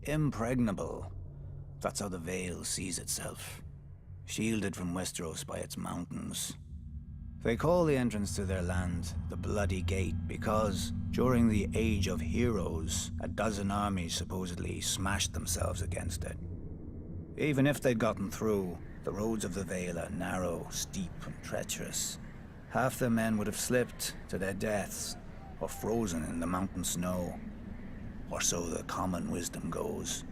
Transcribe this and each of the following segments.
Impregnable. That's how the Vale sees itself. Shielded from Westeros by its mountains. They call the entrance to their land the Bloody Gate because, during the Age of Heroes, a dozen armies supposedly smashed themselves against it. Even if they'd gotten through, the roads of the Vale are narrow, steep, and treacherous. Half their men would have slipped to their deaths, or frozen in the mountain snow. Or so the common wisdom goes.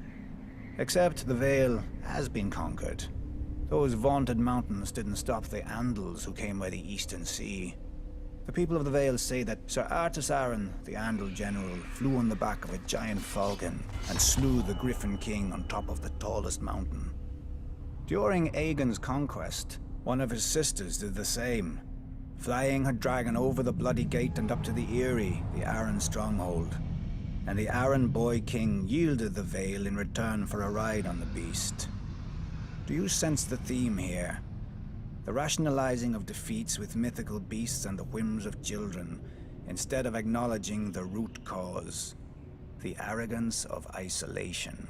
Except the Vale has been conquered. Those vaunted mountains didn't stop the Andals who came by the Eastern Sea. The people of the Vale say that Sir Artus Arryn, the Andal general, flew on the back of a giant falcon and slew the Griffin King on top of the tallest mountain. During Aegon's conquest, one of his sisters did the same, flying her dragon over the Bloody Gate and up to the Eyrie, the Arryn stronghold. And the Arryn boy king yielded the Vale in return for a ride on the beast. Do you sense the theme here? The rationalizing of defeats with mythical beasts and the whims of children, instead of acknowledging the root cause, the arrogance of isolation.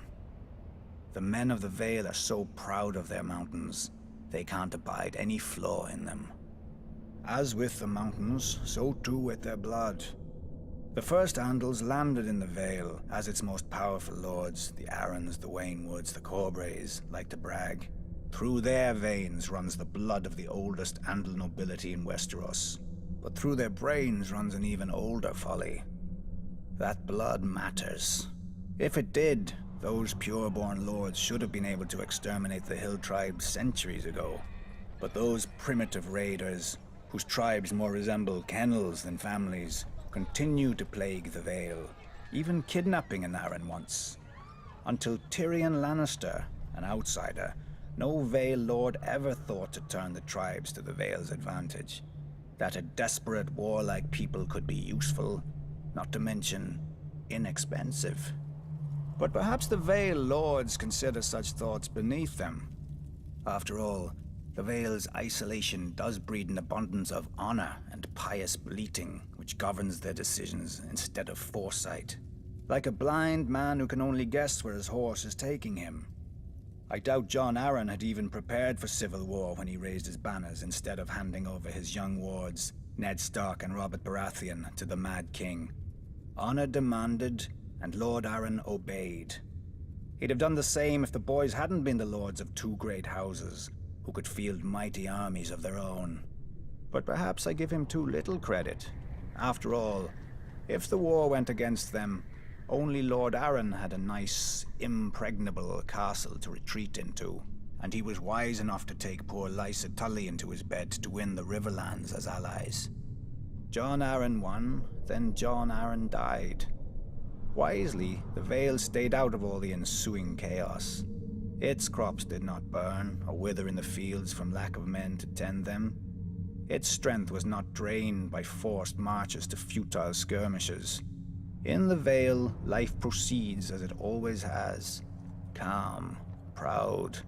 The men of the Vale are so proud of their mountains, they can't abide any flaw in them. As with the mountains, so too with their blood. The first Andals landed in the Vale, as its most powerful lords, the Arryns, the Waynwoods, the Corbrays, like to brag. Through their veins runs the blood of the oldest Andal nobility in Westeros, but through their brains runs an even older folly. That blood matters. If it did, those pure-born lords should have been able to exterminate the hill tribes centuries ago. But those primitive raiders, whose tribes more resemble kennels than families, continue to plague the Vale, even kidnapping an Arryn once. Until Tyrion Lannister, an outsider, no Vale lord ever thought to turn the tribes to the Vale's advantage. That a desperate, warlike people could be useful, not to mention inexpensive. But perhaps the Vale lords consider such thoughts beneath them. After all, the Vale's isolation does breed an abundance of honor and pious bleating, which governs their decisions instead of foresight. Like a blind man who can only guess where his horse is taking him. I doubt Jon Arryn had even prepared for civil war when he raised his banners instead of handing over his young wards, Ned Stark and Robert Baratheon, to the Mad King. Honor demanded, and Lord Arryn obeyed. He'd have done the same if the boys hadn't been the lords of two great houses, who could field mighty armies of their own. But perhaps I give him too little credit. After all, if the war went against them, only Lord Arryn had a nice, impregnable castle to retreat into, and he was wise enough to take poor Lysa Tully into his bed to win the Riverlands as allies. Jon Arryn won, then Jon Arryn died. Wisely, the Vale stayed out of all the ensuing chaos. Its crops did not burn or wither in the fields from lack of men to tend them. Its strength was not drained by forced marches to futile skirmishes. In the Vale, life proceeds as it always has. Calm, proud,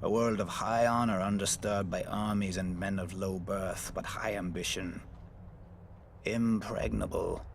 a world of high honor undisturbed by armies and men of low birth, but high ambition. Impregnable.